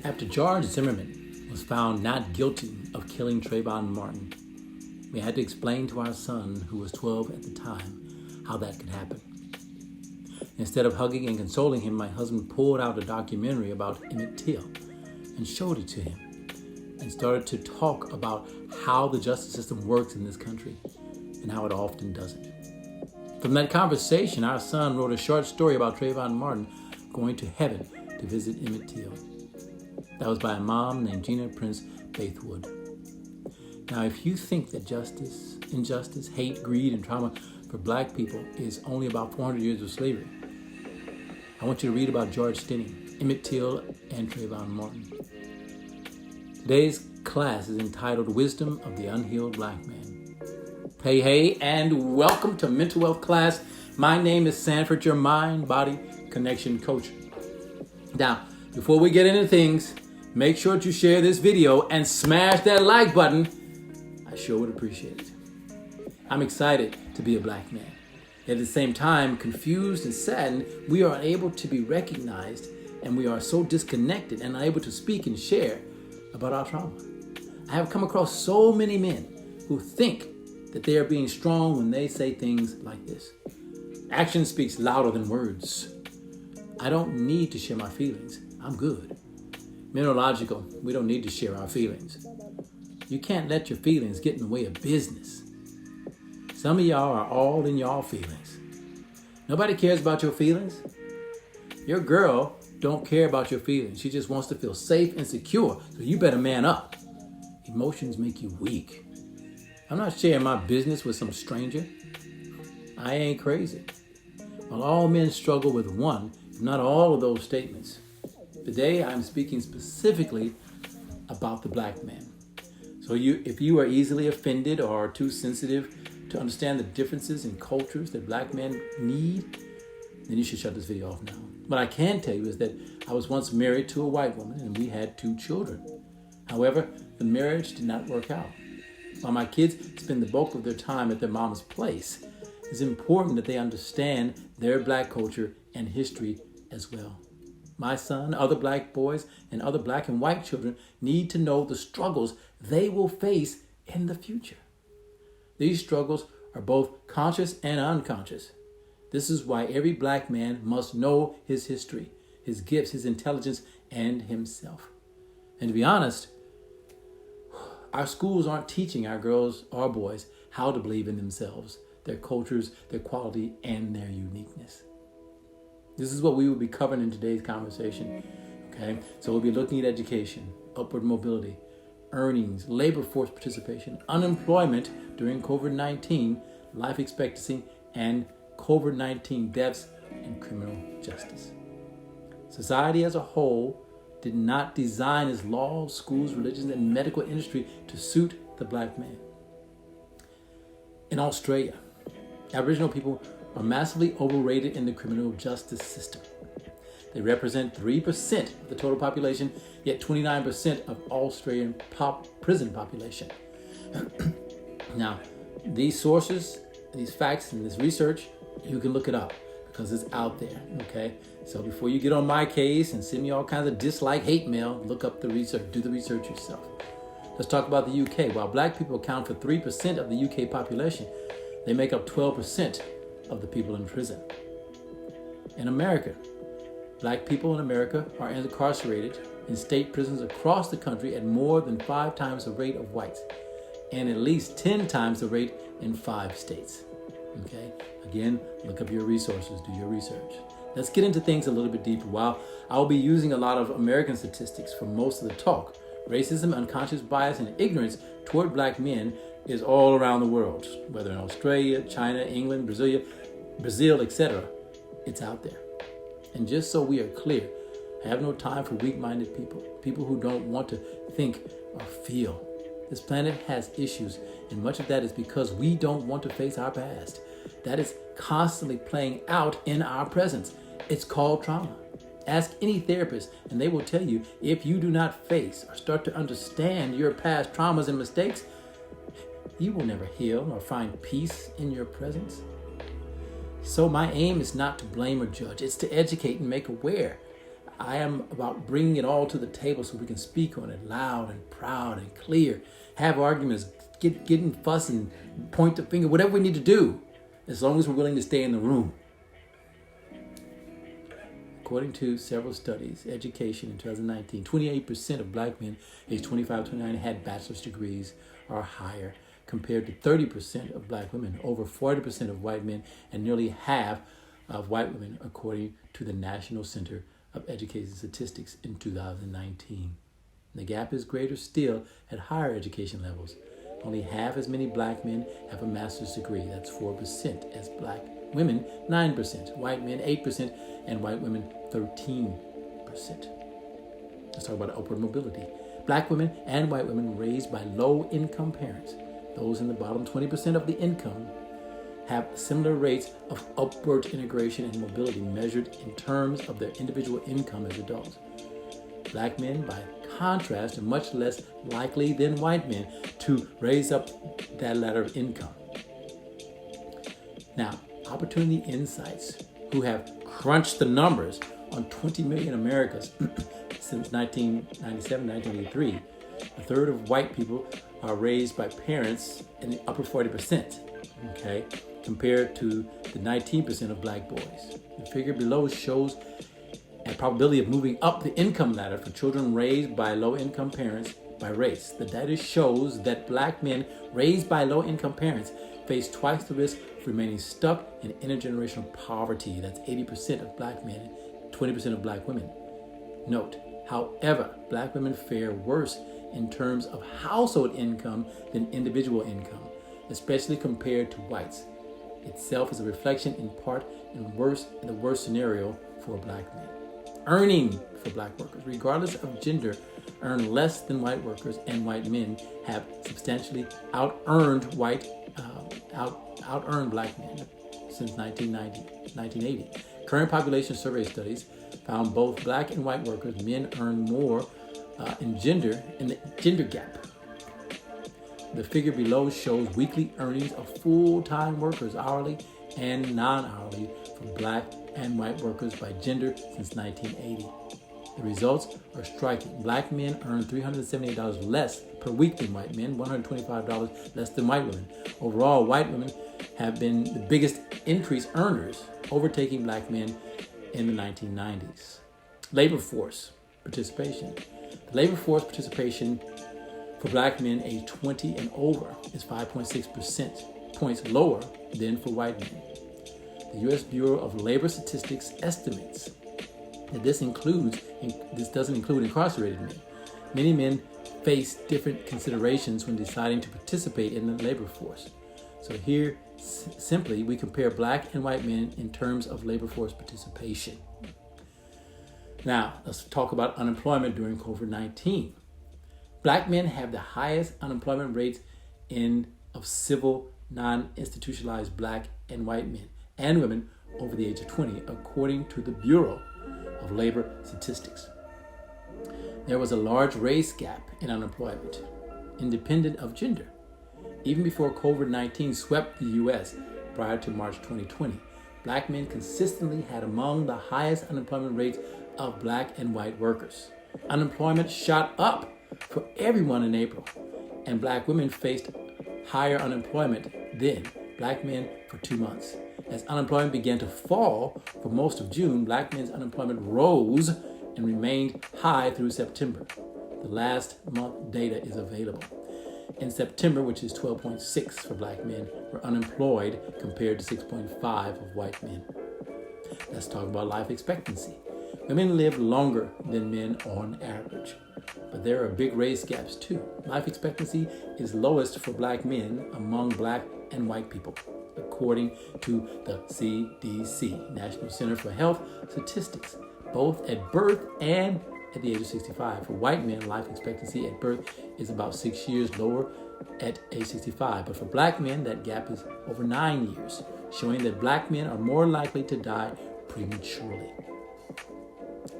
After George Zimmerman was found not guilty of killing Trayvon Martin, we had to explain to our son, who was 12 at the time, how that could happen. Instead of hugging and consoling him, my husband pulled out a documentary about Emmett Till and showed it to him and started to talk about how the justice system works in this country and how it often doesn't. From that conversation, our son wrote a short story about Trayvon Martin going to heaven to visit Emmett Till. That was by a mom named Gina Prince Baithwood. Now, if you think that justice, injustice, hate, greed, and trauma for black people is only about 400 years of slavery, I want you to read about George Stinney, Emmett Till, and Trayvon Martin. Today's class is entitled Wisdom of the Unhealed Black Man. Hey, and welcome to Mental Wealth class. My name is Sanford, your mind-body connection coach. Now, before we get into things, make sure to share this video and smash that like button. I sure would appreciate it. I'm excited to be a black man. At the same time, confused and saddened, we are unable to be recognized, and we are so disconnected and unable to speak and share about our trauma. I have come across so many men who think that they are being strong when they say things like this. Action speaks louder than words. I don't need to share my feelings. I'm good. Men are logical. We don't need to share our feelings. You can't let your feelings get in the way of business. Some of y'all are all in y'all feelings. Nobody cares about your feelings. Your girl don't care about your feelings. She just wants to feel safe and secure. So you better man up. Emotions make you weak. I'm not sharing my business with some stranger. I ain't crazy. Well, all men struggle with one, if not all of those statements. Today, I'm speaking specifically about the black man. So if you are easily offended or too sensitive to understand the differences in cultures that black men need, then you should shut this video off now. What I can tell you is that I was once married to a white woman and we had 2 children. However, the marriage did not work out. While my kids spend the bulk of their time at their mom's place, it's important that they understand their black culture and history as well. My son, other black boys, and other black and white children need to know the struggles they will face in the future. These struggles are both conscious and unconscious. This is why every black man must know his history, his gifts, his intelligence, and himself. And to be honest, our schools aren't teaching our girls or boys how to believe in themselves, their cultures, their quality, and their uniqueness. This is what we will be covering in today's conversation. Okay, so we'll be looking at education, upward mobility, earnings, labor force participation, unemployment during COVID-19, life expectancy, and COVID-19 deaths, and criminal justice. Society as a whole did not design its laws, schools, religions, and medical industry to suit the black man. In Australia, Aboriginal people are massively overrated in the criminal justice system. They represent 3% of the total population, yet 29% of Australian prison population. Now, these sources, these facts, and this research, you can look it up because it's out there, okay? So before you get on my case and send me all kinds of dislike, hate mail, look up the research, do the research yourself. Let's talk about the UK. While black people account for 3% of the UK population, they make up 12% of the people in prison. In America, black people in America are incarcerated in state prisons across the country at more than 5 times the rate of whites and at least 10 times the rate in 5 states. Okay? Again, look up your resources, do your research. Let's get into things a little bit deeper. While I'll be using a lot of American statistics for most of the talk, racism, unconscious bias, and ignorance toward black men is all around the world, whether in Australia, China, England, Brazil, etc. It's out there. And just so we are clear, I have no time for weak-minded people who don't want to think or feel. This planet has issues, and much of that is because we don't want to face our past. That is constantly playing out in our presence. It's called trauma. Ask any therapist, and they will tell you if you do not face or start to understand your past traumas and mistakes, you will never heal or find peace in your presence. So my aim is not to blame or judge. It's to educate and make aware. I am about bringing it all to the table so we can speak on it loud and proud and clear, have arguments, get in fuss and point the finger, whatever we need to do, as long as we're willing to stay in the room. According to several studies, education in 2019, 28% of black men aged 25 to 29 had bachelor's degrees or higher, compared to 30% of black women, over 40% of white men, and nearly half of white women, according to the National Center of Education Statistics in 2019. The gap is greater still at higher education levels. Only half as many black men have a master's degree, that's 4%, as black women, 9%, white men, 8%, and white women, 13%. Let's talk about upward mobility. Black women and white women raised by low-income parents, those in the bottom 20% of the income, have similar rates of upward integration and mobility measured in terms of their individual income as adults. Black men, by contrast, are much less likely than white men to raise up that ladder of income. Now, Opportunity Insights, who have crunched the numbers on 20 million Americans since 1997-1983, a third of white people are raised by parents in the upper 40%, okay, compared to the 19% of black boys. The figure below shows a probability of moving up the income ladder for children raised by low-income parents by race. The data shows that black men raised by low-income parents face twice the risk of remaining stuck in intergenerational poverty. That's 80% of black men, 20% of black women. Note, however, black women fare worse in terms of household income than individual income, especially compared to whites. Itself is a reflection in part in the worst scenario for black men. Earning for black workers, regardless of gender, earn less than white workers, and white men have substantially out-earned black men since 1980. Current population survey studies found both black and white workers, men earn more in the gender gap. The figure below shows weekly earnings of full-time workers, hourly and non-hourly, for black and white workers by gender since 1980. The results are striking. Black men earn $378 less per week than white men, $125 less than white women. Overall, white women have been the biggest increase earners, overtaking black men in the 1990s. Labor force participation. The labor force participation for black men aged 20 and over is 5.6% points lower than for white men. The U.S. Bureau of Labor Statistics estimates that this doesn't include incarcerated men. Many men face different considerations when deciding to participate in the labor force. So here, simply, we compare black and white men in terms of labor force participation. Now, let's talk about unemployment during COVID-19. Black men have the highest unemployment rates of civil, non-institutionalized black and white men and women over the age of 20, according to the Bureau of Labor Statistics. There was a large race gap in unemployment, independent of gender. Even before COVID-19 swept the U.S. prior to March 2020, black men consistently had among the highest unemployment rates of black and white workers. Unemployment shot up for everyone in April, and black women faced higher unemployment than black men for 2 months. As unemployment began to fall for most of June, black men's unemployment rose and remained high through September. The last month data is available. In September, which is 12.6 for black men, were unemployed compared to 6.5 of white men. Let's talk about life expectancy. Women live longer than men on average, but there are big race gaps too. Life expectancy is lowest for black men among black and white people, according to the CDC, National Center for Health Statistics, both at birth and at the age of 65. For white men, life expectancy at birth is about 6 years lower at age 65. But for black men, that gap is over 9 years, showing that black men are more likely to die prematurely.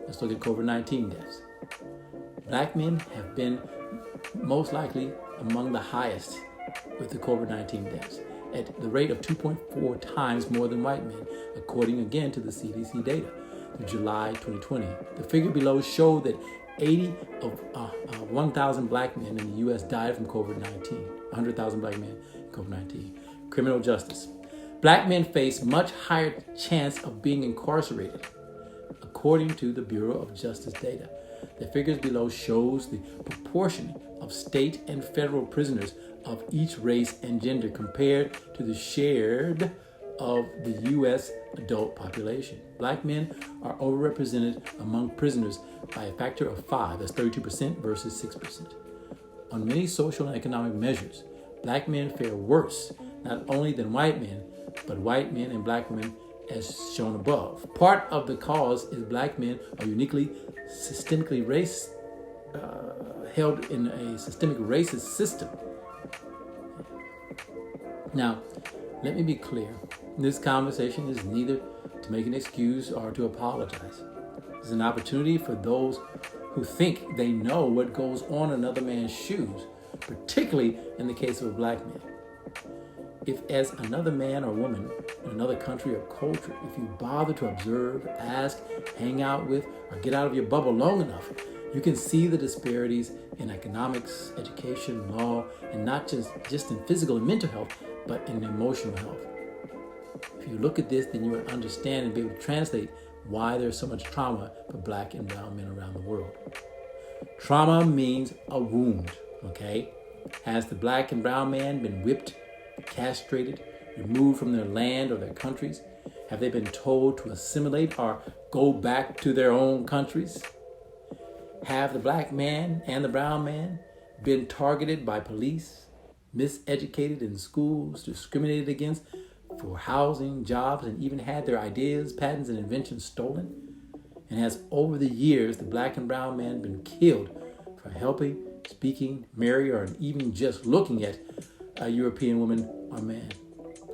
Let's look at COVID-19 deaths. Black men have been most likely among the highest with the COVID-19 deaths, at the rate of 2.4 times more than white men, according again to the CDC data. through July 2020. The figure below showed that 80 of 1,000 black men in the U.S. died from COVID-19. 100,000 black men in COVID-19. Criminal justice. Black men face much higher chance of being incarcerated, according to the Bureau of Justice data. The figures below shows the proportion of state and federal prisoners of each race and gender compared to the share of the U.S. adult population. Black men are overrepresented among prisoners by a factor of 5, that's 32% versus 6%. On many social and economic measures, black men fare worse, not only than white men, but white men and black women as shown above. Part of the cause is black men are uniquely systemically held in a systemic racist system. Now, let me be clear. This conversation is neither to make an excuse or to apologize. It's an opportunity for those who think they know what goes on in another man's shoes, particularly in the case of a black man. If as another man or woman in another country or culture, if you bother to observe, ask, hang out with, or get out of your bubble long enough, you can see the disparities in economics, education, law, and not just in physical and mental health, but in emotional health. If you look at this, then you will understand and be able to translate why there's so much trauma for black and brown men around the world. Trauma means a wound, okay? Has the black and brown man been whipped, castrated, removed from their land or their countries? Have they been told to assimilate or go back to their own countries? Have the black man and the brown man been targeted by police, miseducated in schools, discriminated against for housing, jobs, and even had their ideas, patents, and inventions stolen? And has over the years the black and brown man been killed for helping, speaking, marrying, or even just looking at a European woman or man?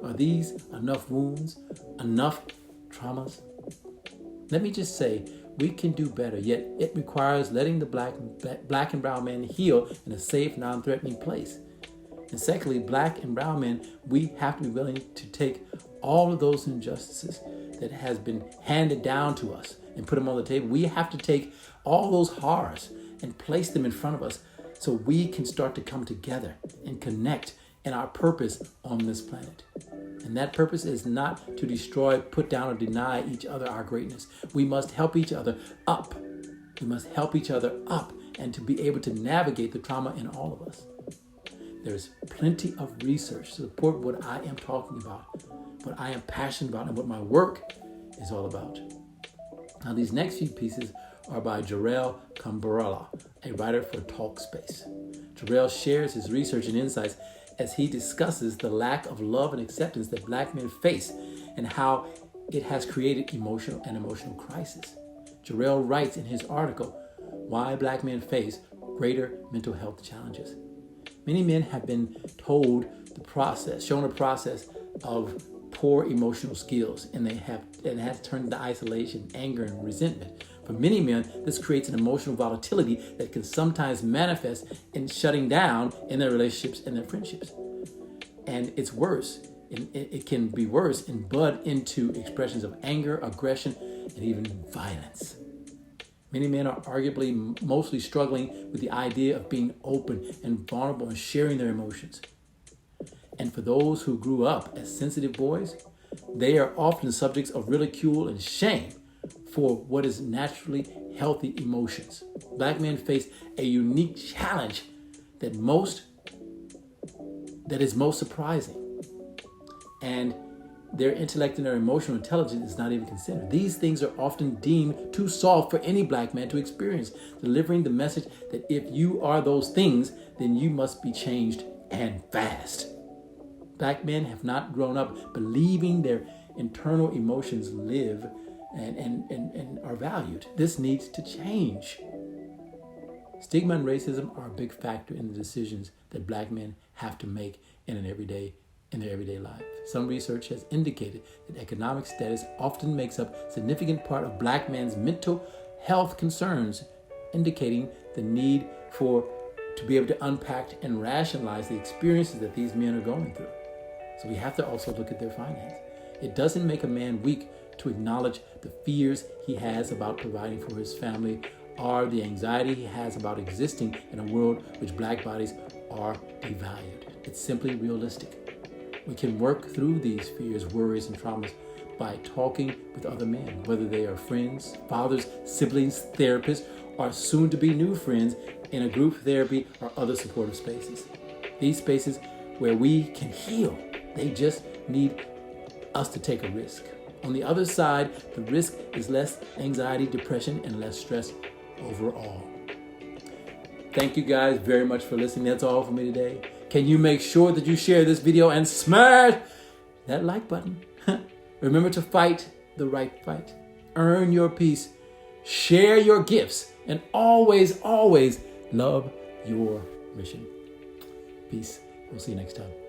Are these enough wounds, enough traumas? Let me just say, we can do better, yet it requires letting the black and brown men heal in a safe, non-threatening place. And secondly, black and brown men, we have to be willing to take all of those injustices that has been handed down to us and put them on the table. We have to take all those horrors and place them in front of us so we can start to come together and connect in our purpose on this planet. And that purpose is not to destroy, put down, or deny each other our greatness. We must help each other up. We must help each other up and to be able to navigate the trauma in all of us. There's plenty of research to support what I am talking about, what I am passionate about, and what my work is all about. Now, these next few pieces are by Jor-El Caraballo, a writer for Talkspace. Jor-El shares his research and insights as he discusses the lack of love and acceptance that black men face and how it has created emotional crisis. Jor-El writes in his article, Why Black Men Face Greater Mental Health Challenges. Many men have been shown a process of poor emotional skills, and it has turned into isolation, anger, and resentment. For many men, this creates an emotional volatility that can sometimes manifest in shutting down in their relationships and their friendships. And it's worse. It can be worse and bud into expressions of anger, aggression, and even violence. Many men are arguably mostly struggling with the idea of being open and vulnerable and sharing their emotions. And for those who grew up as sensitive boys, they are often subjects of ridicule and shame for what is naturally healthy emotions. Black men face a unique challenge that is most surprising. And their intellect and their emotional intelligence is not even considered. These things are often deemed too soft for any black man to experience, delivering the message that if you are those things, then you must be changed and fast. Black men have not grown up believing their internal emotions live and are valued. This needs to change. Stigma and racism are a big factor in the decisions that black men have to make in their everyday life. Some research has indicated that economic status often makes up a significant part of black men's mental health concerns, indicating the need to be able to unpack and rationalize the experiences that these men are going through. So we have to also look at their finances. It doesn't make a man weak to acknowledge the fears he has about providing for his family or the anxiety he has about existing in a world which black bodies are devalued. It's simply realistic. We can work through these fears, worries, and traumas by talking with other men, whether they are friends, fathers, siblings, therapists, or soon-to-be new friends in a group therapy or other supportive spaces. These spaces where we can heal, they just need us to take a risk. On the other side, the risk is less anxiety, depression, and less stress overall. Thank you guys very much for listening. That's all for me today. Can you make sure that you share this video and smash that like button? Remember to fight the right fight. Earn your peace. Share your gifts. And always, always love your mission. Peace. We'll see you next time.